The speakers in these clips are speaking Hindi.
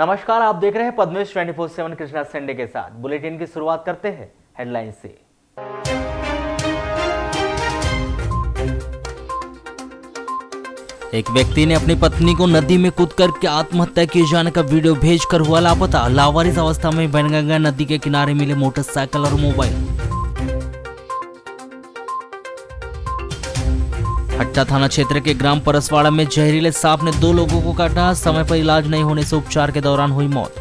नमस्कार, आप देख रहे हैं पद्मेश 24/7 कृष्णा संडे के साथ। बुलेटिन की शुरुआत करते हैं हेडलाइन से। एक व्यक्ति ने अपनी पत्नी को नदी में कूद करके आत्महत्या किए जाने का वीडियो भेजकर हुआ लापता। लावारिस अवस्था में बनगंगा नदी के किनारे मिले मोटरसाइकिल और मोबाइल। हट्टा थाना क्षेत्र के ग्राम परसवाड़ा में जहरीले सांप ने 2 लोगों को काटा। समय पर इलाज नहीं होने से उपचार के दौरान हुई मौत।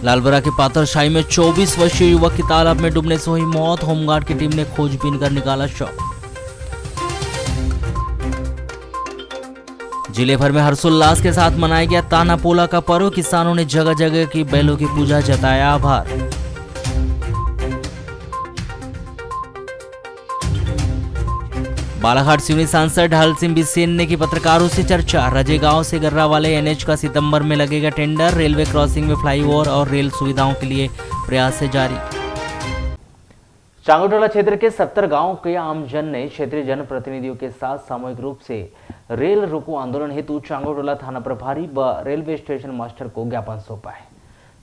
लालबरा के पाथरशाही में 24 वर्षीय युवक की तालाब में डूबने से हुई मौत। होमगार्ड की टीम ने खोजबीन कर निकाला शव। जिले भर में हर्षोल्लास के साथ मनाया गया ताना पोला का पर्व। किसानों ने जगह जगह की बैलों की पूजा, जताया आभार। बालाघाट सिवनी सांसद ढाल सिंह बिसेन ने की पत्रकारों से चर्चा। रजे गांव से गर्रा वाले एनएच का सितंबर में लगेगा टेंडर। रेलवे क्रॉसिंग में फ्लाईओवर और रेल सुविधाओं के लिए प्रयास है जारी। चांगोटोला क्षेत्र के 70 गांवों के आमजन ने क्षेत्रीय जनप्रतिनिधियों के साथ सामूहिक रूप से रेल रोको आंदोलन हेतु चांगोटोला थाना प्रभारी व रेलवे स्टेशन मास्टर को ज्ञापन सौंपा है,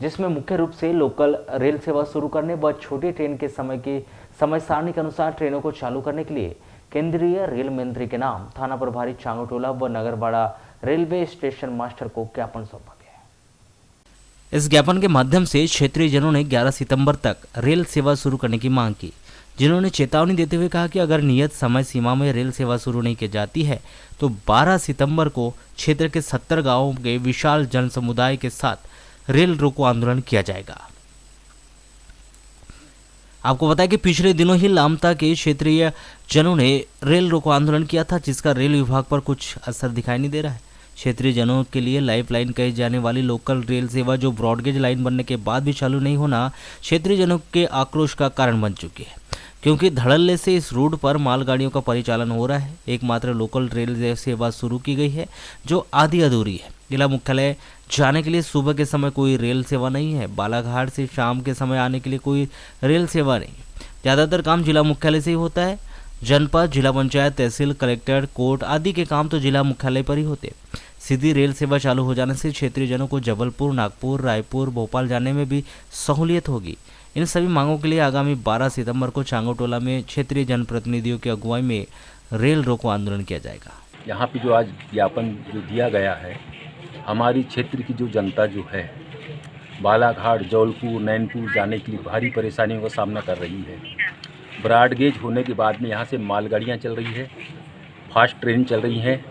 जिसमें मुख्य रूप से लोकल रेल सेवा शुरू करने व छोटी ट्रेन के समय सारणी के अनुसार ट्रेनों को चालू करने के लिए केंद्रीय रेल मंत्री के नाम थाना प्रभारी चांगोटोला व नगरबाड़ा रेलवे स्टेशन मास्टर को ज्ञापन सौंपा गया है। इस ज्ञापन के माध्यम से क्षेत्रीय जनों ने 11 सितंबर तक रेल सेवा शुरू करने की मांग की, जिन्होंने चेतावनी देते हुए कहा कि अगर नियत समय सीमा में रेल सेवा शुरू नहीं की जाती है तो 12 सितंबर को क्षेत्र के 70 गांवों के विशाल जन समुदाय के साथ रेल रोको आंदोलन किया जाएगा। आपको बताया कि पिछले दिनों ही लामता के क्षेत्रीय जनों ने रेल रोको आंदोलन किया था, जिसका रेल विभाग पर कुछ असर दिखाई नहीं दे रहा है। क्षेत्रीय जनों के लिए लाइफलाइन कही जाने वाली लोकल रेल सेवा जो ब्रॉडगेज लाइन बनने के बाद भी चालू नहीं होना क्षेत्रीय जनों के आक्रोश का कारण बन चुकी है, क्योंकि धड़ल्ले से इस रूट पर मालगाड़ियों का परिचालन हो रहा है। एकमात्र लोकल रेल सेवा शुरू की गई है जो आधी अधूरी है। जिला मुख्यालय जाने के लिए सुबह के समय कोई रेल सेवा नहीं है। बालाघाट से शाम के समय आने के लिए कोई रेल सेवा नहीं। ज़्यादातर काम जिला मुख्यालय से ही होता है। जनपद, जिला पंचायत, तहसील, कलेक्टर, कोर्ट आदि के काम तो जिला मुख्यालय पर ही होते। सीधी रेल सेवा चालू हो जाने से क्षेत्रीय जनों को जबलपुर, नागपुर, रायपुर, भोपाल जाने में भी सहूलियत होगी। इन सभी मांगों के लिए आगामी 12 सितंबर को चांगोटोला में क्षेत्रीय जनप्रतिनिधियों की अगुवाई में रेल रोको आंदोलन किया जाएगा। यहाँ पे जो आज ज्ञापन जो दिया गया है, हमारी क्षेत्र की जो जनता जो है बालाघाट, जबलपुर, नैनपुर जाने के लिए भारी परेशानियों का सामना कर रही है। ब्रॉडगेज होने के बाद में यहाँ से मालगाड़ियाँ चल रही है, फास्ट ट्रेन चल रही हैं,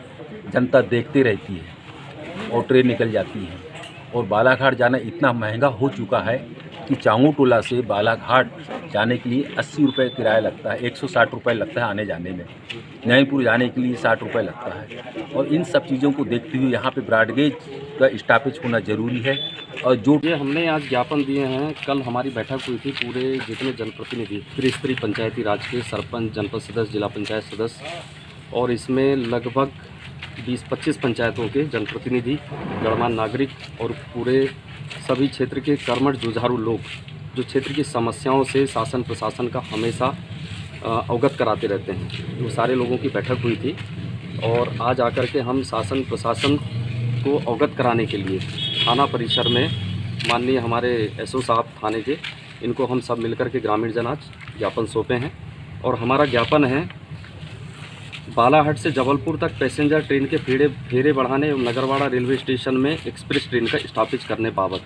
जनता देखते रहती है और ट्रेन निकल जाती है। और बालाघाट जाना इतना महंगा हो चुका है कि चांगोटोला से बालाघाट जाने के लिए 80 रुपये किराया लगता है, 160 रुपये लगता है आने जाने में। नैनपुर जाने के लिए 60 रुपये लगता है। और इन सब चीज़ों को देखते हुए यहाँ पे ब्रॉडगेज का स्टॉपेज होना ज़रूरी है। और जो ये हमने आज ज्ञापन दिए हैं, कल हमारी बैठक हुई थी पूरे जितने जनप्रतिनिधि त्रिस्तरीय पंचायती राज के सरपंच, जनपद सदस्य, जिला पंचायत सदस्य, और इसमें लगभग 20-25 पंचायतों के जनप्रतिनिधि, गणमान्य नागरिक और पूरे सभी क्षेत्र के कर्मठ जुझारू लोग जो क्षेत्र की समस्याओं से शासन प्रशासन का हमेशा अवगत कराते रहते हैं। वो सारे लोगों की बैठक हुई थी और आज आकर के हम शासन प्रशासन को अवगत कराने के लिए थाना परिसर में माननीय हमारे एसओ साहब थाने के, इनको हम सब मिलकर के ग्रामीण जन आज ज्ञापन सौंपे हैं। और हमारा ज्ञापन है बालाघाट से जबलपुर तक पैसेंजर ट्रेन के फेरे बढ़ाने एवं नगरवाड़ा रेलवे स्टेशन में एक्सप्रेस ट्रेन का स्टॉपेज करने बाबत।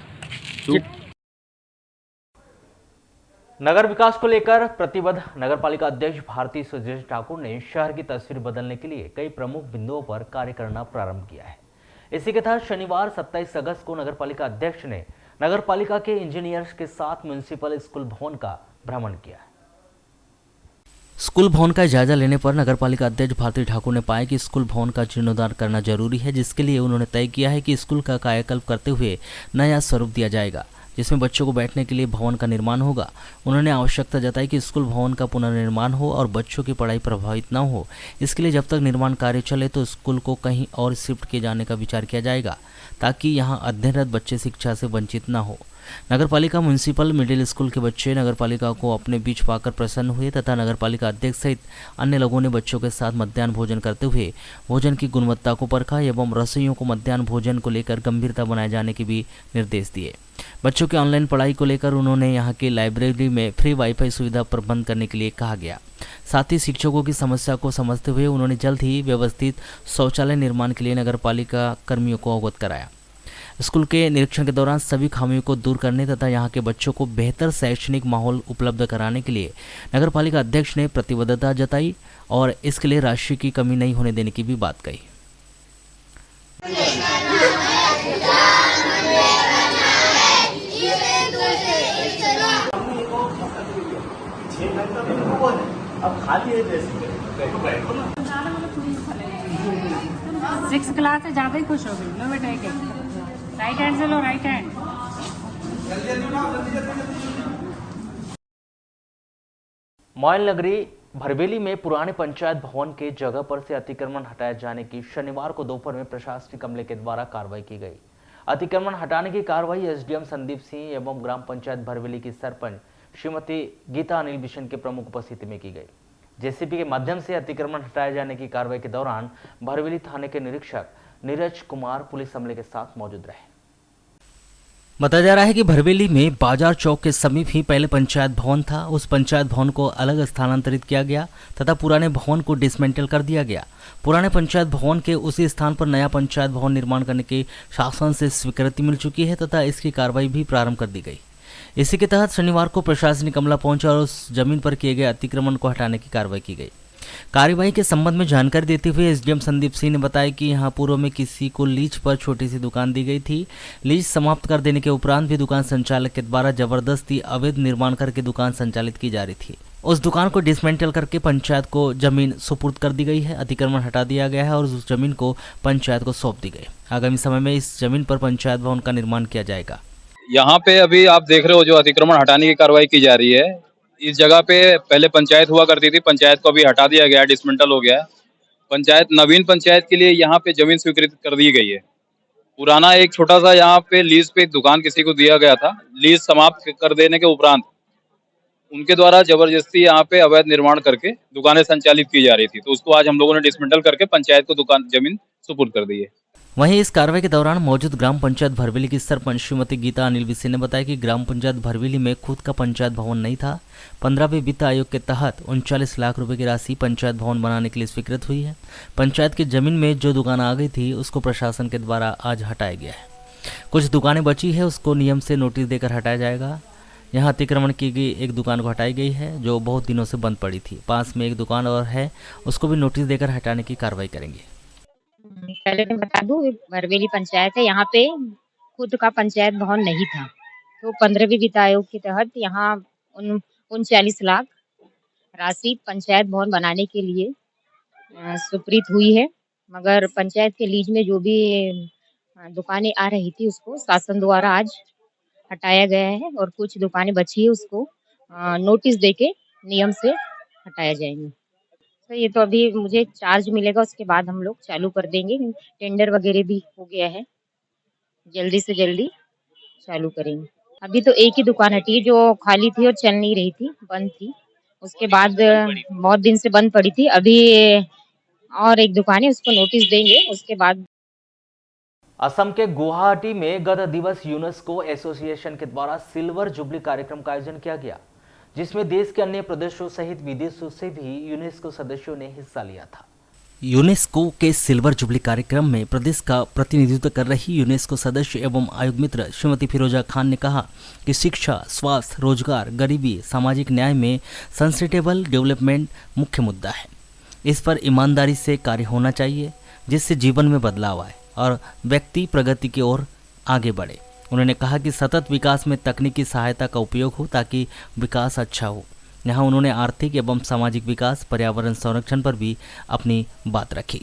नगर विकास को लेकर प्रतिबद्ध नगरपालिका अध्यक्ष भारती सुजेश ठाकुर ने शहर की तस्वीर बदलने के लिए कई प्रमुख बिंदुओं पर कार्य करना प्रारंभ किया है। इसी के तहत शनिवार 27 अगस्त को नगरपालिका अध्यक्ष ने नगरपालिका के इंजीनियर्स के साथ म्युनिसिपल स्कूल भवन का भ्रमण किया। स्कूल भवन का जायजा लेने पर नगरपालिका अध्यक्ष भारती ठाकुर ने पाया कि स्कूल भवन का जीर्णोद्धार करना जरूरी है, जिसके लिए उन्होंने तय किया है कि स्कूल का कायाकल्प करते हुए नया स्वरूप दिया जाएगा, जिसमें बच्चों को बैठने के लिए भवन का निर्माण होगा। उन्होंने आवश्यकता जताई कि स्कूल भवन का पुनर्निर्माण हो और बच्चों की पढ़ाई प्रभावित न हो। इसके लिए जब तक निर्माण कार्य चले तो स्कूल को कहीं और शिफ्ट किए जाने का विचार किया जाएगा, ताकि यहाँ अध्ययनरत बच्चे शिक्षा से वंचित न हो। नगरपालिका म्यूनिसिपल मिडिल स्कूल के बच्चे नगरपालिका को अपने बीच पाकर प्रसन्न हुए तथा नगरपालिका अध्यक्ष सहित अन्य लोगों ने बच्चों के साथ मध्याह्न भोजन करते हुए भोजन की गुणवत्ता को परखा एवं रसोइयों को मध्याह्न भोजन को लेकर गंभीरता बनाए जाने के भी निर्देश दिए। बच्चों की ऑनलाइन पढ़ाई को लेकर उन्होंने यहाँ की लाइब्रेरी में फ्री वाईफाई सुविधा प्रबंध करने के लिए कहा गया। साथ ही शिक्षकों की समस्या को समझते हुए उन्होंने जल्द ही व्यवस्थित शौचालय निर्माण के लिए नगरपालिका कर्मियों को अवगत कराया। स्कूल के निरीक्षण के दौरान सभी खामियों को दूर करने तथा यहाँ के बच्चों को बेहतर शैक्षणिक माहौल उपलब्ध कराने के लिए नगरपालिका अध्यक्ष ने प्रतिबद्धता जताई और इसके लिए राशि की कमी नहीं होने देने की भी बात कही। सिक्स क्लास से ज़्यादा ही खुश हो गई। लो बेटा एक राइट हैंड से लो, राइट हैंड। मॉयल नगरी भरवेली में पुराने पंचायत भवन के जगह पर से अतिक्रमण हटाए जाने की शनिवार को दोपहर में प्रशासनिक अमले के द्वारा कार्रवाई की गई। अतिक्रमण हटाने की कार्रवाई एसडीएम संदीप सिंह एवं ग्राम पंचायत भरवेली की सरपंच श्रीमती गीता अनिल बिशन के प्रमुख उपस्थिति में की गई। जेसीबी के माध्यम से अतिक्रमण हटाए जाने की कार्रवाई के दौरान भरवेली थाने के निरीक्षक नीरज कुमार पुलिस अमले के साथ मौजूद रहे। बताया जा रहा है कि भरवेली में बाजार चौक के समीप ही पहले पंचायत भवन था। उस पंचायत भवन को अलग स्थानांतरित किया गया तथा पुराने भवन को डिसमेंटल कर दिया गया। पुराने पंचायत भवन के उसी स्थान पर नया पंचायत भवन निर्माण करने की शासन से स्वीकृति मिल चुकी है तथा इसकी कार्रवाई भी प्रारंभ कर दी गई। इसी के तहत शनिवार को प्रशासनिक अमला पहुंचा और उस जमीन पर किए गए अतिक्रमण को हटाने की कार्रवाई की गई। कार्यवाही के संबंध में जानकारी देते हुए एसडीएम संदीप सिंह ने बताया कि यहां पूर्व में किसी को लीज पर छोटी सी दुकान दी गई थी। लीज समाप्त कर देने के उपरांत भी दुकान संचालक के द्वारा जबरदस्ती अवैध निर्माण करके दुकान संचालित की जा रही थी। उस दुकान को डिसमेंटल करके पंचायत को जमीन सुपुर्द कर दी गई है। अतिक्रमण हटा दिया गया है और उस जमीन को पंचायत को सौंप दी गई। आगामी समय में इस जमीन पर पंचायत भवन का निर्माण किया जाएगा। यहाँ पे अभी आप देख रहे हो जो अतिक्रमण हटाने की कार्रवाई की जा रही है। इस जगह पे पहले पंचायत हुआ करती थी, पंचायत को अभी हटा दिया गया, डिसमेंटल हो गया। पंचायत नवीन पंचायत के लिए यहाँ पे जमीन स्वीकृत कर दी गई है। पुराना एक छोटा सा यहाँ पे लीज पे एक दुकान किसी को दिया गया था। लीज समाप्त कर देने के उपरांत उनके द्वारा जबरदस्ती यहाँ पे अवैध निर्माण करके दुकानें संचालित की जा रही थी, तो उसको आज हम लोगों ने डिसमेंटल करके पंचायत को दुकान जमीन सुपुर्द कर दी है। वहीं इस कार्रवाई के दौरान मौजूद ग्राम पंचायत भरवेली की सरपंच श्रीमती गीता अनिल बिशन ने बताया कि ग्राम पंचायत भरवेली में खुद का पंचायत भवन नहीं था। 15वें वित्त आयोग के तहत 39 लाख रुपए की राशि पंचायत भवन बनाने के लिए स्वीकृत हुई है। पंचायत की जमीन में जो दुकान आ गई थी उसको प्रशासन के द्वारा आज हटाया गया है। कुछ दुकानें बची है, उसको नियम से नोटिस देकर हटाया जाएगा। यहाँ अतिक्रमण की गई एक दुकान को हटाई गई है जो बहुत दिनों से बंद पड़ी थी। पास में एक दुकान और है, उसको भी नोटिस देकर हटाने की कार्रवाई करेंगे। पहले मैं बता दूं, भरवेली पंचायत है, यहाँ पे खुद का पंचायत भवन नहीं था, तो 15वीं वित्त आयोग के तहत यहाँ 39 लाख राशि पंचायत भवन बनाने के लिए स्वीकृत हुई है। मगर पंचायत के लीज में जो भी दुकानें आ रही थी उसको शासन द्वारा आज हटाया गया है और कुछ दुकानें बची है उसको नोटिस देके नियम से हटाया जाएंगे। तो ये तो अभी मुझे चार्ज मिलेगा, उसके बाद हम लोग चालू कर देंगे। टेंडर वगैरह भी हो गया है, जल्दी से जल्दी चालू करेंगे। अभी तो एक ही दुकान हटी है जो खाली थी और चल नहीं रही थी, बंद थी। उसके बाद बहुत दिन से बंद पड़ी थी। अभी और एक दुकान है, उसको नोटिस देंगे, उसके बाद। असम के गुवाहाटी में गत दिवस यूनेस्को एसोसिएशन के द्वारा सिल्वर जुबली कार्यक्रम का आयोजन किया गया, जिसमें देश के अन्य प्रदेशों सहित विदेशों से भी यूनेस्को सदस्यों ने हिस्सा लिया था। यूनेस्को के सिल्वर जुबली कार्यक्रम में प्रदेश का प्रतिनिधित्व कर रही यूनेस्को सदस्य एवं आयोग मित्र श्रीमती फिरोजा खान ने कहा कि शिक्षा, स्वास्थ्य, रोजगार, गरीबी, सामाजिक न्याय में सस्टेनेबल डेवलपमेंट मुख्य मुद्दा है। इस पर ईमानदारी से कार्य होना चाहिए, जिससे जीवन में बदलाव आए और व्यक्ति प्रगति की ओर आगे बढ़े। उन्होंने कहा कि सतत विकास में तकनीकी सहायता का उपयोग हो ताकि विकास अच्छा हो। यहाँ उन्होंने आर्थिक एवं सामाजिक विकास, पर्यावरण संरक्षण पर भी अपनी बात रखी।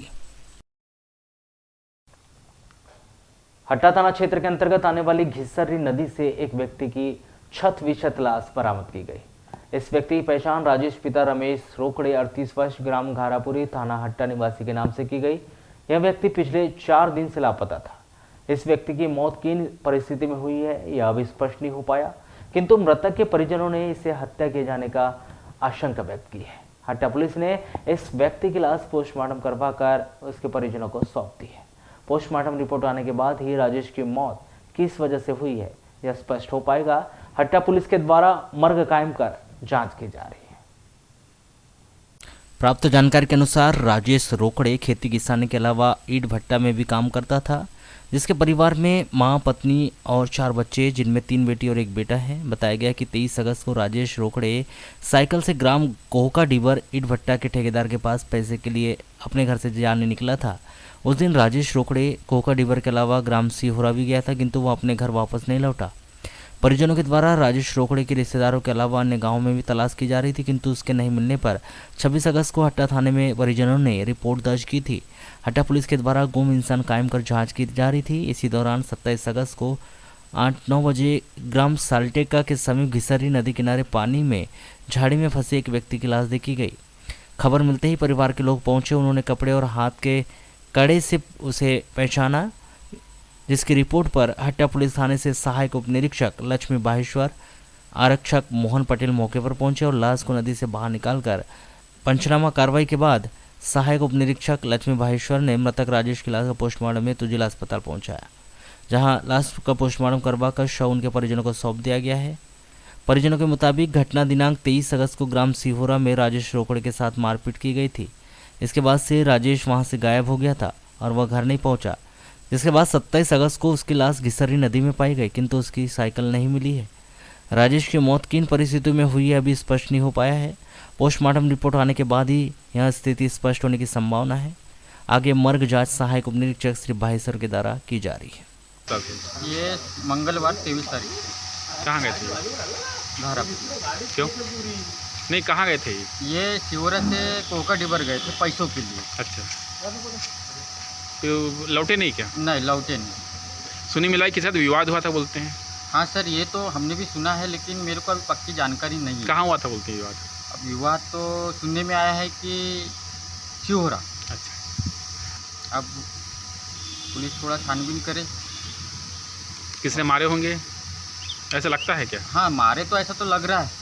हट्टा थाना क्षेत्र के अंतर्गत आने वाली घिसर्री नदी से एक व्यक्ति की छत विक्षत लाश बरामद की गई। इस व्यक्ति की पहचान राजेश पिता रमेश रोकड़े 38 वर्ष ग्राम घारापुरी थाना हट्टा निवासी के नाम से की गई। यह व्यक्ति पिछले 4 दिन से लापता था। इस व्यक्ति की मौत किन परिस्थिति में हुई है यह अभी स्पष्ट नहीं हो पाया, किंतु मृतक के परिजनों ने इसे हत्या किए जाने का आशंका व्यक्त की है। हत्या पुलिस ने इस व्यक्ति की लाश पोस्टमार्टम करवाकर उसके परिजनों को सौंप दी है। पोस्टमार्टम रिपोर्ट आने के बाद ही राजेश की मौत किस वजह से हुई है यह स्पष्ट हो पाएगा। हत्या पुलिस के द्वारा मर्ग कायम कर जांच की जा रही है। प्राप्त जानकारी के अनुसार राजेश रोकड़े खेती किसानी के अलावा ईंट भट्टा में भी काम करता था, जिसके परिवार में मां, पत्नी और 4 बच्चे, जिनमें 3 बेटी और 1 बेटा है। बताया गया कि 23 अगस्त को राजेश रोकड़े साइकिल से ग्राम कोहका डिबर ईंट भट्टा के ठेकेदार के पास पैसे के लिए अपने घर से जाने निकला था। उस दिन राजेश रोकड़े कोहका डिबर के अलावा ग्राम सिहोरा भी गया था, किंतु वह अपने घर वापस नहीं लौटा। परिजनों के द्वारा राजेश रोकड़े के रिश्तेदारों के अलावा अन्य गांवों में भी तलाश की जा रही थी, किंतु उसके नहीं मिलने पर 26 अगस्त को हट्टा थाने में परिजनों ने रिपोर्ट दर्ज की थी। हट्टा पुलिस के द्वारा गुम इंसान कायम कर जांच की जा रही थी। इसी दौरान 27 अगस्त को 8-9 बजे ग्राम साल्टेका के समीप घिसरी नदी किनारे पानी में झाड़ी में फंसे एक व्यक्ति की लाश देखी गई। खबर मिलते ही परिवार के लोग पहुंचे। उन्होंने कपड़े और हाथ के कड़े से उसे पहचाना, जिसकी रिपोर्ट पर हट्टा पुलिस थाने से सहायक उप निरीक्षक लक्ष्मी बाहेश्वर, आरक्षक मोहन पटेल मौके पर पहुंचे और लाश को नदी से बाहर निकालकर पंचनामा कार्रवाई के बाद सहायक उप निरीक्षक लक्ष्मी बाहेश्वर ने मृतक राजेश की लाश का पोस्टमार्टम हेतु जिला अस्पताल पहुंचाया, जहां लाश का पोस्टमार्टम करवाकर शव उनके परिजनों को सौंप दिया गया है। परिजनों के मुताबिक घटना दिनांक 23 अगस्त को ग्राम सिहोरा में राजेश रोकड़े के साथ मारपीट की गई थी। इसके बाद से राजेश वहां से गायब हो गया था और वह घर नहीं पहुंचा, जिसके बाद 27 अगस्त को उसकी लाश घिसरी नदी में पाई गई, किंतु उसकी साइकिल नहीं मिली है। राजेश की मौत किन परिस्थितियों में हुई है अभी स्पष्ट नहीं हो पाया है। पोस्टमार्टम रिपोर्ट आने के बाद ही यह स्थिति स्पष्ट होने की संभावना है। आगे मर्ग जांच सहायक उप निरीक्षक श्री भाईसर के द्वारा की जा रही है। ये मंगलवार 23 तारीख कहाँ गए थे? घर क्यों? नहीं, कहाँ गए थे? ये सिहोरा से कोका डिबर गए थे पैसों के लिए। अच्छा, तो लौटे नहीं क्या? नहीं लौटे नहीं। सुनी मिलाई के साथ विवाद हुआ था बोलते हैं। हाँ सर, ये तो हमने भी सुना है, लेकिन मेरे को अभी पक्की जानकारी नहीं है। कहाँ हुआ था बोलते हैं विवाद? अब विवाद तो सुनने में आया है कि सिहोरा। अच्छा, अब पुलिस थोड़ा छानबीन करे। किसने मारे होंगे ऐसा लगता है क्या? हाँ, मारे तो ऐसा तो लग रहा है।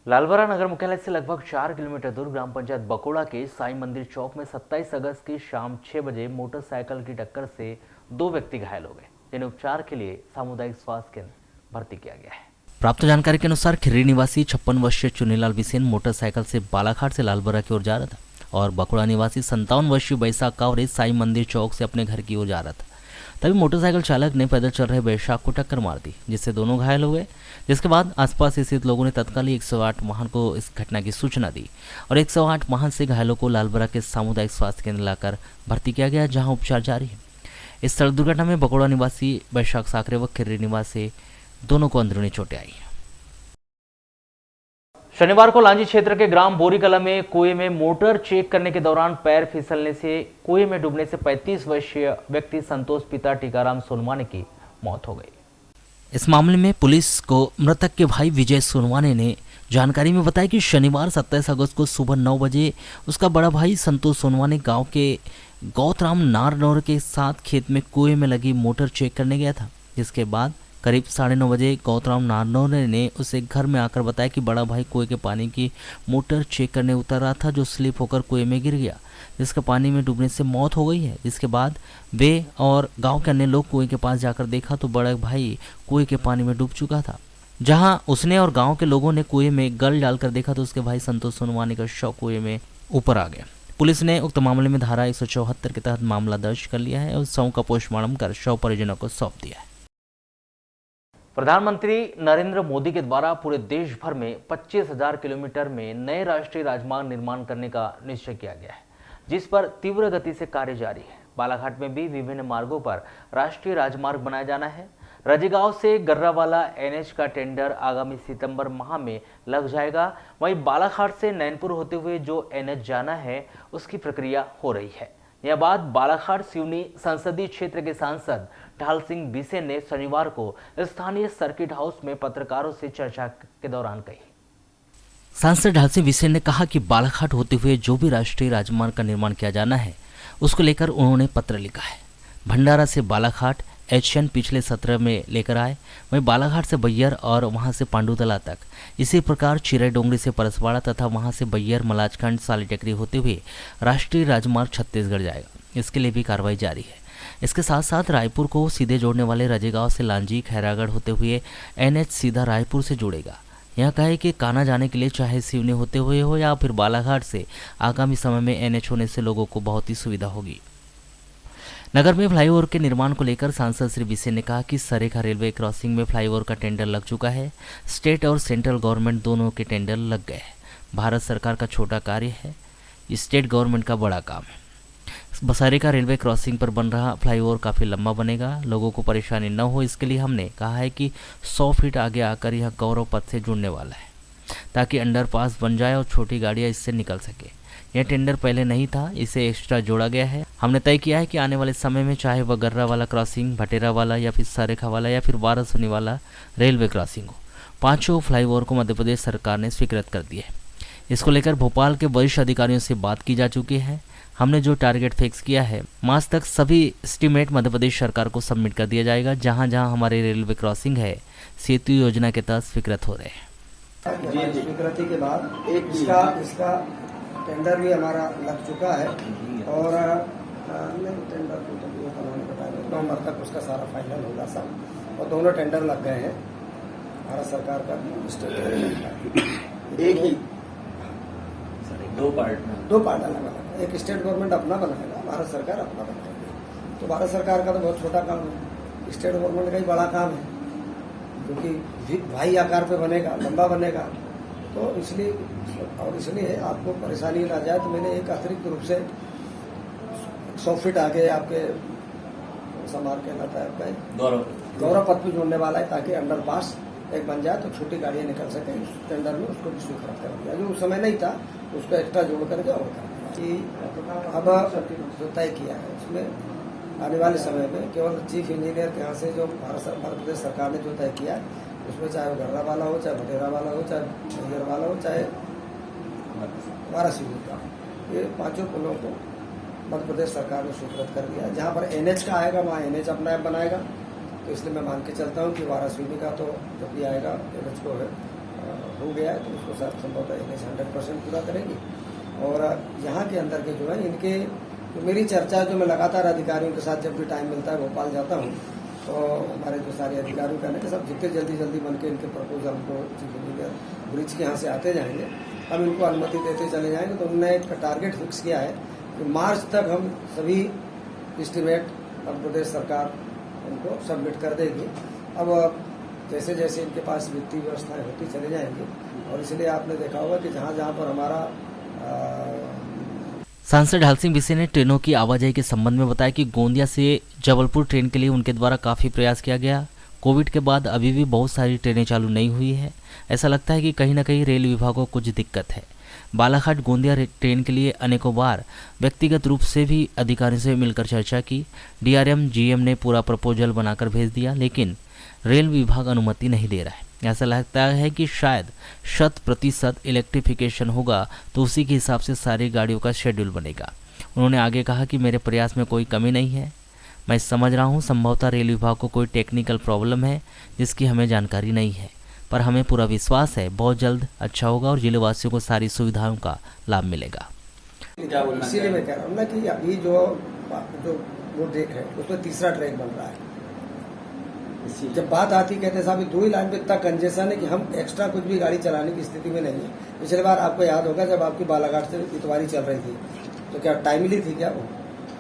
लालबरा नगर मुख्यालय से लगभग 4 किलोमीटर दूर ग्राम पंचायत बकोड़ा के साईं मंदिर चौक में 27 अगस्त की शाम 6 बजे मोटरसाइकिल की टक्कर से 2 व्यक्ति घायल हो गए, जिन्हें उपचार के लिए सामुदायिक स्वास्थ्य केंद्र भर्ती किया गया है। प्राप्त जानकारी के अनुसार खिर्री निवासी 56 वर्षीय चुनीलाल बिसेन मोटरसाइकिल से बालाघाट से लालबरा की ओर जा रहा था और बकोड़ा निवासी 57 वर्षीय बैसाख कावरे साईं मंदिर चौक से अपने घर की ओर जा रहा था। तभी मोटरसाइकिल चालक ने पैदल चल रहे बैसाख को टक्कर मार दी, जिससे दोनों घायल हो गए। जिसके बाद आसपास स्थित लोगों ने तत्काल 108 वाहन को इस घटना की सूचना दी और 108 वाहन से घायलों को लालबरा के सामुदायिक स्वास्थ्य केंद्र लाकर भर्ती किया गया, जहां उपचार जारी है। इस सड़क दुर्घटना में बकोड़ा निवासी बैसाख साकरे व खिर्री निवासी दोनों को अंदरूनी चोटें आई। शनिवार को लांजी क्षेत्र के ग्राम बोरीकला में कुएं में मोटर चेक करने के दौरान पैर फिसलने से कुएं में डूबने से 35 वर्षीय व्यक्ति संतोष पिता टीकाराम सोनवाने की मौत हो गई। इस मामले में पुलिस को मृतक के भाई विजय सोनवाने ने जानकारी में बताया कि शनिवार 27 अगस्त को सुबह 9 बजे उसका बड़ा भाई संतोष सोनवाने गांव के गौतराम नारनौर के साथ खेत में कुएं में लगी मोटर चेक करने गया था, जिसके बाद करीब 9:30 बजे गौतराम नारनौर ने उसे घर में आकर बताया कि बड़ा भाई कुएं के पानी की मोटर चेक करने उतर रहा था, जो स्लिप होकर कुएं में गिर गया, जिसका पानी में डूबने से मौत हो गई है। जिसके बाद वे और गांव के अन्य लोग कुएं के पास जाकर देखा तो बड़ा भाई कुएं के पानी में डूब चुका था। जहां उसने और गांव के लोगों ने कुएं में गल डालकर देखा तो उसके भाई संतोष सोनवाने का शव कुएं में ऊपर आ गया। पुलिस ने उक्त मामले में धारा 174 के तहत मामला दर्ज कर लिया है और शव का पोस्टमार्टम कर शव परिजनों को सौंप दिया है। प्रधानमंत्री नरेंद्र मोदी के द्वारा पूरे देश भर में 25,000 किलोमीटर में नए राष्ट्रीय राजमार्ग निर्माण करने का निश्चय किया गया है, जिस पर तीव्र गति से कार्य जारी है। बालाघाट में भी विभिन्न मार्गों पर राष्ट्रीय राजमार्ग बनाया जाना है। रजीगांव से गर्रावाला एनएच का टेंडर आगामी सितंबर माह में लग जाएगा। वहीं बालाघाट से नैनपुर होते हुए जो एनएच जाना है उसकी प्रक्रिया हो रही है। यह बात बालाघाट सिवनी संसदीय क्षेत्र के सांसद ढाल सिंह बिसेन ने शनिवार को स्थानीय सर्किट हाउस में पत्रकारों से चर्चा के दौरान कही। सांसद ढाल सिंह बिसेन ने कहा कि बालाघाट होते हुए जो भी राष्ट्रीय राजमार्ग का निर्माण किया जाना है उसको लेकर उन्होंने पत्र लिखा है। भंडारा से बालाघाट एशियन पिछले सत्र में लेकर आए, वहीं बालाघाट से बैयर और वहां से पांडुतला तक, इसी प्रकार चिराई डोंगरी से परसवाड़ा तथा वहां से बैयर मलाजखंड साली टेकरी होते हुए राष्ट्रीय राजमार्ग छत्तीसगढ़ जाएगा। इसके लिए भी कार्रवाई जारी है। इसके साथ साथ रायपुर को सीधे जोड़ने वाले रजेगांव से लांजी खैरागढ़ होते हुए NH सीधा रायपुर से जुड़ेगा। यहाँ कहे कि काना जाने के लिए चाहे सिवनी होते हुए हो या फिर बालाघाट से आगामी समय में NH होने से लोगों को बहुत ही सुविधा होगी। नगर में फ्लाईओवर के निर्माण को लेकर सांसद श्री बिसे ने कहा कि सरेखा रेलवे क्रॉसिंग में फ्लाईओवर का टेंडर लग चुका है। स्टेट और सेंट्रल गवर्नमेंट दोनों के टेंडर लग गए हैं। भारत सरकार का छोटा कार्य है, स्टेट गवर्नमेंट का बड़ा काम है। सरेखा रेलवे क्रॉसिंग पर बन रहा फ्लाईओवर काफ़ी लंबा बनेगा, लोगों को परेशानी न हो इसके लिए हमने कहा है कि 100 फीट आगे आकर यह गौरव पथ से जुड़ने वाला है ताकि अंडरपास बन जाए और छोटी गाड़ियां इससे निकल सके। यह टेंडर पहले नहीं था, इसे एक्स्ट्रा जोड़ा गया है। हमने तय किया है कि आने वाले समय में चाहे वह गर्रा वाला क्रॉसिंग, भटेरा वाला या फिर सरेखा वाला या फिर वारासुनी वाला रेलवे क्रॉसिंग हो, पांचों फ्लाईओवर को मध्य प्रदेश सरकार ने स्वीकृत कर दिया है। इसको लेकर भोपाल के वरिष्ठ अधिकारियों से बात की जा चुकी है। हमने जो टारगेट फिक्स किया है, मार्च तक सभी एस्टीमेट मध्य प्रदेश सरकार को सबमिट कर दिया जाएगा। जहां जहां हमारे रेलवे क्रॉसिंग है, सेतु योजना के तहत स्वीकृत हो रहे हैं। स्वीकृति के बाद एक इसका टेंडर भी हमारा लग चुका है और टेंडर नवंबर तक उसका सारा फाइनल होगा सब, और दोनों टेंडर लग गए हैं। भारत सरकार का एक ही दो पार्ट अलग अलग, एक स्टेट गवर्नमेंट अपना बनाएगा, भारत सरकार अपना बनाएगी। तो भारत सरकार का तो बहुत छोटा काम है, स्टेट गवर्नमेंट का ही बड़ा काम है, क्योंकि भाई आकार पे बनेगा, लंबा बनेगा। तो इसलिए आपको परेशानी ना जाए तो मैंने एक अतिरिक्त रूप से 100 फीट आगे आपके समार कहलाता है आपका गौरव पथ पे जोड़ने वाला है, ताकि अंडरपास एक बन जाए तो छोटी गाड़ियां निकल सके। उस टेंडर में उसको भी स्वीकृत कर दिया, जो उस समय नहीं था उसको एक्स्ट्रा जोड़ करके और कर दिया कि अब जो तय किया है उसमें आने वाले समय में केवल चीफ इंजीनियर के यहाँ से जो भारत प्रदेश सरकार ने जो तय किया है उसमें चाहे वो गर्रा वाला हो, चाहे भटेरा वाला हो, चाहे बैयर वाला हो, चाहे वाराणसी का, ये पांचों पुलों को मध्य प्रदेश सरकार ने स्वीकृत कर दिया। जहाँ पर NH का आएगा वहाँ NH अपना ऐप बनाएगा। तो इसलिए मैं मान के चलता हूँ कि वाराणसी का तो जब भी आएगा NH को हो गया है तो उसको संभवतः NH 100% पूरा करेंगी। और यहाँ के अंदर के जो है इनके तो मेरी चर्चा जो मैं लगातार अधिकारियों के साथ जब भी टाइम मिलता है भोपाल जाता हूँ, तो हमारे जो सारे अधिकारियों का कि सब जितने जल्दी बन के इनके प्रपोजल को चीफ इंजीनियर ब्रिज के यहाँ से आते जाएंगे, हम इनको अनुमति देते चले जाएंगे। तो उन्होंने एक टारगेट फिक्स किया है कि मार्च तक हम सभी एस्टीमेट मध्य प्रदेश सरकार उनको सबमिट कर देगी। अब जैसे जैसे इनके पास वित्तीय व्यवस्थाएं होती चली जाएंगी, और इसलिए आपने देखा होगा कि जहाँ जहाँ पर हमारा सांसद ढाल सिंह बिसे ने ट्रेनों की आवाजाही के संबंध में बताया कि गोंदिया से जबलपुर ट्रेन के लिए उनके द्वारा काफ़ी प्रयास किया गया। कोविड के बाद अभी भी बहुत सारी ट्रेनें चालू नहीं हुई है। ऐसा लगता है कि कहीं ना कहीं रेल विभाग को कुछ दिक्कत है। बालाघाट गोंदिया ट्रेन के लिए अनेकों बार व्यक्तिगत रूप से भी अधिकारियों से मिलकर चर्चा की। DRM GM ने पूरा प्रपोजल बनाकर भेज दिया, लेकिन रेल विभाग अनुमति नहीं दे रहा है। ऐसा लगता है कि शायद 100% इलेक्ट्रिफिकेशन होगा तो उसी के हिसाब से सारी गाड़ियों का शेड्यूल बनेगा। उन्होंने आगे कहा कि मेरे प्रयास में कोई कमी नहीं है, मैं समझ रहा हूँ संभवतः रेल विभाग को कोई टेक्निकल प्रॉब्लम है जिसकी हमें जानकारी नहीं है, पर हमें पूरा विश्वास है बहुत जल्द अच्छा होगा और जिले वासियों को सारी सुविधाओं का लाभ मिलेगा। इसीलिए मैं कह रहा हूँ ना कि अभी जो वो ट्रैक है उसमें तीसरा ट्रैक बन रहा है। जब बात आती कहते साहब 2 ही लाइन पे इतना कंजेशन है कि हम एक्स्ट्रा कुछ भी गाड़ी चलाने की स्थिति में नहीं है। पिछले बार आपको याद होगा जब आपकी बालाघाट से इतवारी चल रही थी तो क्या टाइमली थी, क्या वो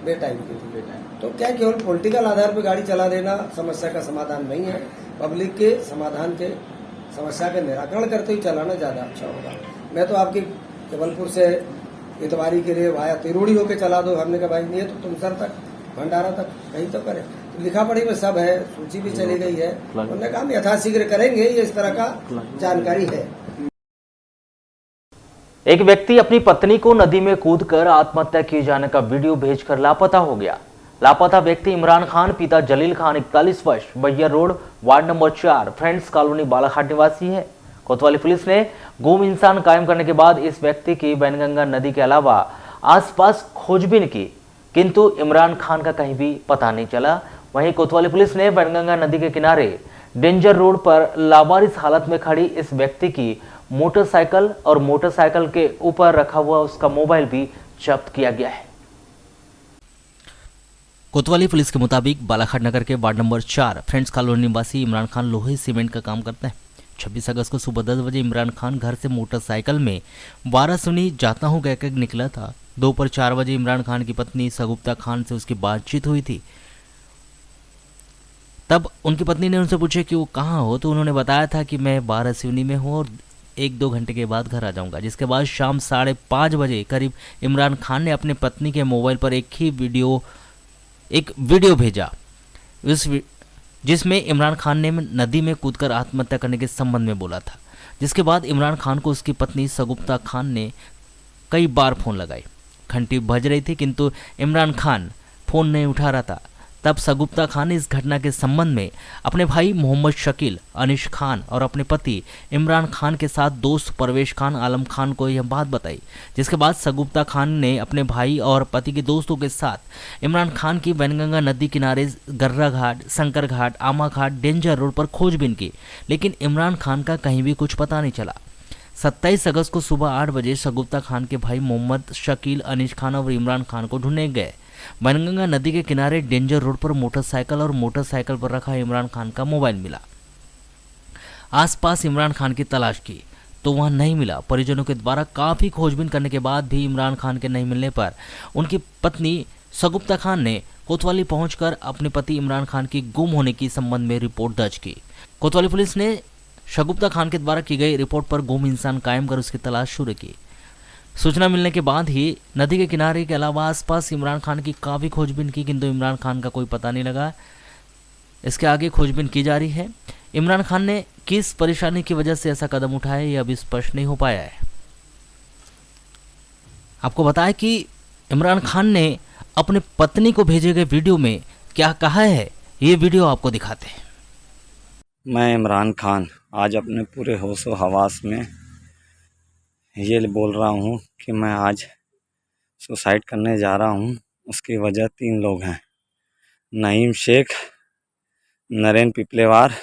बेटाइम की थी? तो क्या केवल पॉलिटिकल आधार पर गाड़ी चला देना समस्या का समाधान नहीं है। पब्लिक के समाधान के समस्या का निराकरण करते हुए चलाना ज्यादा अच्छा होगा। मैं तो आपकी जबलपुर से इतवारी के लिए वाया तिरोड़ी होके चला दो, हमने कहा भाई नहीं है तो तुमसर तक भंडारा तक कहीं तो करें। तो लिखा पढ़ी में सब है, सूची भी चली गई है। उन्होंने कहा हम यथाशीघ्र करेंगे, ये इस तरह का जानकारी है। एक व्यक्ति अपनी पत्नी को नदी में कूदकर आत्महत्या किए जाने का वीडियो भेजकर लापता हो गया। लापता व्यक्ति इमरान खान पिता जलील खान 41 वर्ष Baihar road ward number 4 friends colony Balaghat निवासी है। कोतवाली पुलिस ने गुम इंसान कायम करने के बाद इस व्यक्ति की बैनगंगा नदी के अलावा आसपास खोजबीन की। किंतु इमरान खान का कहीं भी पता नहीं चला। वहीं कोतवाली पुलिस ने वैनगंगा नदी के किनारे डेंजर रोड पर लावारिस हालत में खड़ी इस व्यक्ति की मोटरसाइकिल और मोटरसाइकिल के ऊपर रखा हुआ उसका मोबाइल भी जब्त किया गया है। कोतवाली पुलिस के मुताबिक बालाघाट नगर के वार्ड नंबर 4 फ्रेंड्स कॉलोनी निवासी इमरान खान लोहे सीमेंट का काम करता है। 26 अगस्त को सुबह 10 बजे इमरान खान घर से मोटरसाइकिल में वाराणसी जाता हूं कहकर निकला था। दोपहर 4 बजे इमरान खान की पत्नी सगुप्ता खान से उसकी बातचीत हुई थी। तब उनकी पत्नी ने उनसे पूछा कि वो कहाँ हो, तो उन्होंने बताया था कि मैं वाराणसी में हूँ और 1-2 घंटे के बाद घर आ जाऊंगा। जिसके बाद शाम 5:30 बजे करीब इमरान खान ने अपने पत्नी के मोबाइल पर एक वीडियो भेजा जिसमें इमरान खान ने नदी में कूदकर आत्महत्या करने के संबंध में बोला था। जिसके बाद इमरान खान को उसकी पत्नी सगुप्ता खान ने कई बार फोन लगाई। घंटी बज रही थी किंतु इमरान खान फोन नहीं उठा रहा था। तब सगुप्ता खान ने इस घटना के संबंध में अपने भाई मोहम्मद शकील, अनिश खान और अपने पति इमरान खान के साथ दोस्त परवेश खान, आलम खान को यह बात बताई। जिसके बाद सगुप्ता खान ने अपने भाई और पति के दोस्तों के साथ इमरान खान की वैनगंगा नदी किनारे गर्रा घाट, शंकर घाट, आमा घाट, डेंजर रोड पर खोजबीन की, लेकिन इमरान खान का कहीं भी कुछ पता नहीं चला। 27 अगस्त को सुबह 8 बजे सगुप्ता खान के भाई मोहम्मद शकील, अनिश खान और इमरान खान को ढूंढने गए। वैनगंगा नदी के किनारे डेंजर रोड पर मोटरसाइकिल और मोटरसाइकिल पर रखा इमरान खान का मोबाइल मिला। आसपास इमरान खान की तलाश की तो वहां नहीं मिला। परिजनों के द्वारा काफी खोजबीन करने के बाद भी इमरान खान के नहीं मिलने पर उनकी पत्नी सगुप्ता खान ने कोतवाली पहुंचकर अपने पति इमरान खान की गुम होने की संबंध में रिपोर्ट दर्ज की। कोतवाली पुलिस ने सगुप्ता खान के द्वारा की गई रिपोर्ट पर गुम इंसान कायम कर उसकी तलाश शुरू की। सूचना मिलने के बाद ही नदी के किनारे के अलावा आसपास इमरान खान की काफ़ी खोजबीन की, किंतु इमरान खान का कोई पता नहीं लगा। इसके आगे खोजबीन की जा रही है। इमरान खान ने किस परेशानी की वजह से ऐसा कदम उठाया यह अभी स्पष्ट नहीं हो पाया है। आपको बताया कि इमरान खान ने अपने पत्नी को भेजे गए वीडियो में क्या कहा है, ये वीडियो आपको दिखाते हैं। मैं इमरान खान आज अपने पूरे होशो हवास में ये बोल रहा हूँ कि मैं आज सुसाइड करने जा रहा हूँ। उसकी वजह 3 लोग हैं, नईम शेख, नरेन पिपलेवार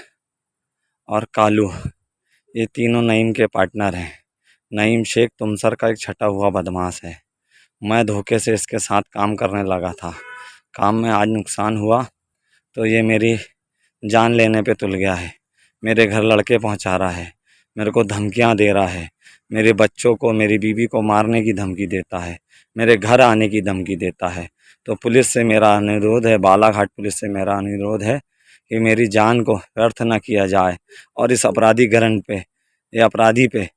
और कालू। ये तीनों नईम के पार्टनर हैं। नईम शेख तुमसर का एक छटा हुआ बदमाश है। मैं धोखे से इसके साथ काम करने लगा था। काम में आज नुकसान हुआ तो ये मेरी जान लेने पे तुल गया है। मेरे घर लड़के पहुंचा रहा है, मेरे को धमकियां दे रहा है, मेरे बच्चों को, मेरी बीवी को मारने की धमकी देता है, मेरे घर आने की धमकी देता है। तो पुलिस से मेरा अनुरोध है, बालाघाट पुलिस से मेरा अनुरोध है कि मेरी जान को व्यर्थ न किया जाए और इस अपराधीकरण पे, ये अपराधी पे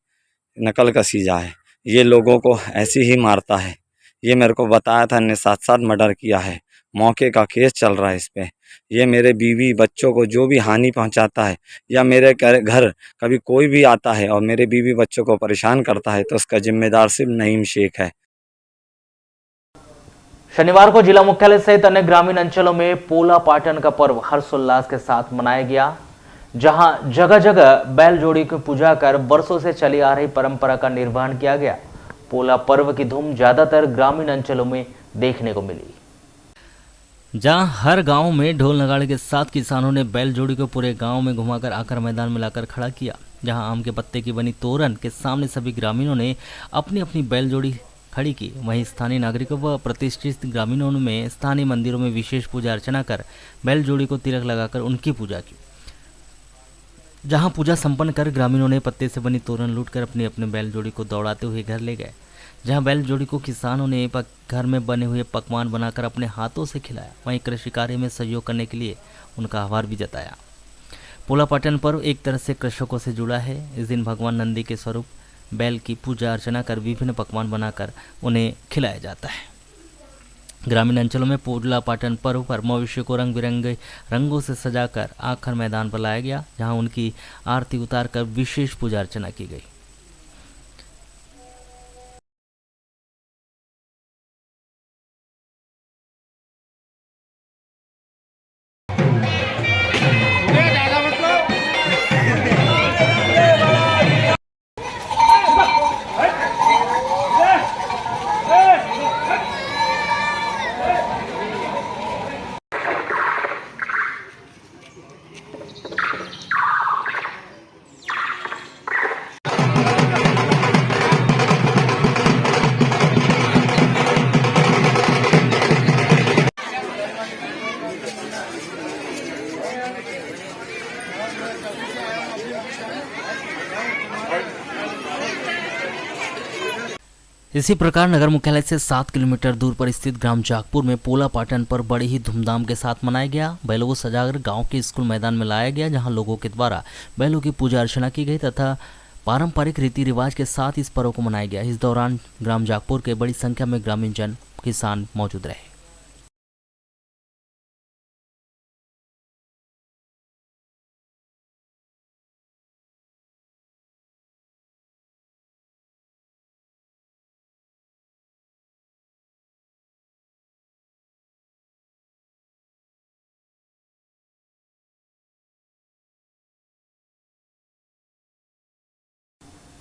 नकल कसी जाए। ये लोगों को ऐसे ही मारता है। ये मेरे को बताया था, इन्हें 7 मर्डर किया है। मौके का केस चल रहा है इस पे। ये मेरे बीवी बच्चों को जो भी हानि पहुंचाता है या मेरे घर कभी कोई भी आता है और मेरे बीवी बच्चों को परेशान करता है तो उसका जिम्मेदार सिर्फ नईम शेख है। शनिवार को जिला मुख्यालय सहित अन्य ग्रामीण अंचलों में पोला पाटन का पर्व हर्षोल्लास के साथ मनाया गया, जहां जगह जगह बैल जोड़ी की पूजा कर वर्षों से चली आ रही परंपरा का निर्वहन किया गया। पोला पर्व की धूम ज्यादातर ग्रामीण अंचलों में देखने को मिली, जहां हर गांव में ढोल नगाड़े के साथ किसानों ने बैल जोड़ी को पूरे गांव में घुमाकर आकर मैदान में लाकर खड़ा किया। जहां आम के पत्ते की बनी तोरण के सामने सभी ग्रामीणों ने अपनी अपनी बैल जोड़ी खड़ी की। वहीं स्थानीय नागरिकों व प्रतिष्ठित ग्रामीणों में स्थानीय मंदिरों में विशेष पूजा अर्चना कर बैल जोड़ी को तिलक लगाकर उनकी पूजा की। जहां पूजा संपन्न कर ग्रामीणों ने पत्ते से बनी तोरण लूटकर अपने अपने बैल जोड़ी को दौड़ाते हुए घर ले गए। जहां बैल जोड़ी को किसानों ने घर में बने हुए पकवान बनाकर अपने हाथों से खिलाया। वहीं कृषि कार्य में सहयोग करने के लिए उनका आभार भी जताया। पोला पाटन पर्व एक तरह से कृषकों से जुड़ा है। इस दिन भगवान नंदी के स्वरूप बैल की पूजा अर्चना कर विभिन्न पकवान बनाकर उन्हें खिलाया जाता है। ग्रामीण अंचलों में पोला पाटन पर्व पर मवेशी को रंग बिरंगे रंगों से सजाकर आखिर मैदान पर लाया गया, जहां उनकी आरती उतार कर विशेष पूजा अर्चना की गई। इसी प्रकार नगर मुख्यालय से 7 किलोमीटर दूर पर स्थित ग्राम जागपुर में पोला पाटन पर बड़े ही धूमधाम के साथ मनाया गया। बैलों को सजाकर गांव के स्कूल मैदान में लाया गया, जहां लोगों के द्वारा बैलों की पूजा अर्चना की गई तथा पारंपरिक रीति रिवाज के साथ इस पर्व को मनाया गया। इस दौरान ग्राम जागपुर के बड़ी संख्या में ग्रामीण जन किसान मौजूद रहे।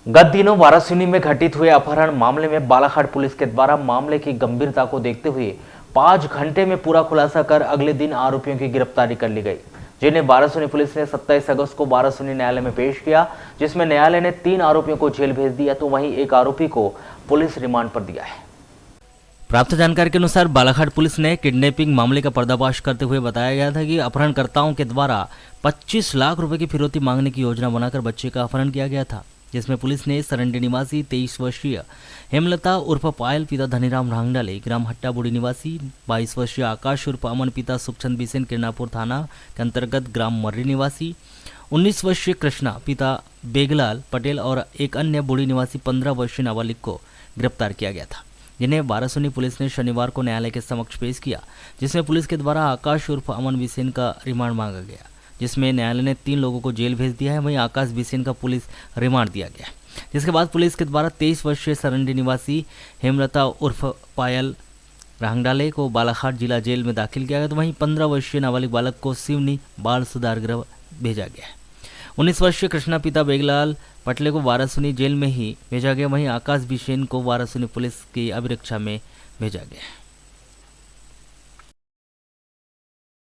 गत दिनों वाराणसी में घटित हुए अपहरण मामले में बालाघाट पुलिस के द्वारा मामले की गंभीरता को देखते हुए 5 घंटे में पूरा खुलासा कर अगले दिन आरोपियों की गिरफ्तारी कर ली गई, जिन्हें वाराणसी पुलिस ने 27 अगस्त को वाराणसी न्यायालय में पेश किया, जिसमें न्यायालय ने 3 आरोपियों को जेल भेज दिया तो वहीं एक आरोपी को पुलिस रिमांड पर दिया है। प्राप्त जानकारी के अनुसार बालाघाट पुलिस ने किडनैपिंग मामले का पर्दाफाश करते हुए बताया गया था कि अपहरणकर्ताओं के द्वारा 25 लाख रुपए की फिरौती मांगने की योजना बनाकर बच्चे का अपहरण किया गया था, जिसमें पुलिस ने सरंडी निवासी 23 वर्षीय हेमलता उर्फ पायल पिता धनीराम रांगडाले, ग्राम हट्टा बुड़ी निवासी 22 वर्षीय आकाश उर्फ अमन पिता सुखचंद बिसेन किरणापुर थाना के अंतर्गत ग्राम मर्री निवासी 19 वर्षीय कृष्णा पिता बेगलाल पटेल और एक अन्य बुड़ी निवासी 15 वर्षीय नाबालिग को गिरफ्तार किया गया था, जिन्हें वाराणसी पुलिस ने शनिवार को न्यायालय के समक्ष पेश किया, जिसमें पुलिस के द्वारा आकाश उर्फ अमन बिसेन का रिमांड मांगा गया, जिसमें न्यायालय ने 3 लोगों को जेल भेज दिया है। वहीं आकाश बिसेन का पुलिस रिमांड दिया गया, जिसके बाद पुलिस के द्वारा 23 वर्षीय सरंडी निवासी हेमलता उर्फ पायल रांगडाले को बालाघाट जिला जेल में दाखिल किया गया, तो वहीं 15 वर्षीय नाबालिग बालक को सिवनी बाल सुधार गृह भेजा गया है। 19 वर्षीय कृष्णा पिता बेगलाल पटले को वाराणसी जेल में ही भेजा गया, वहीं आकाश बिसेन को वाराणसी पुलिस की अभिरक्षा में भेजा गया है।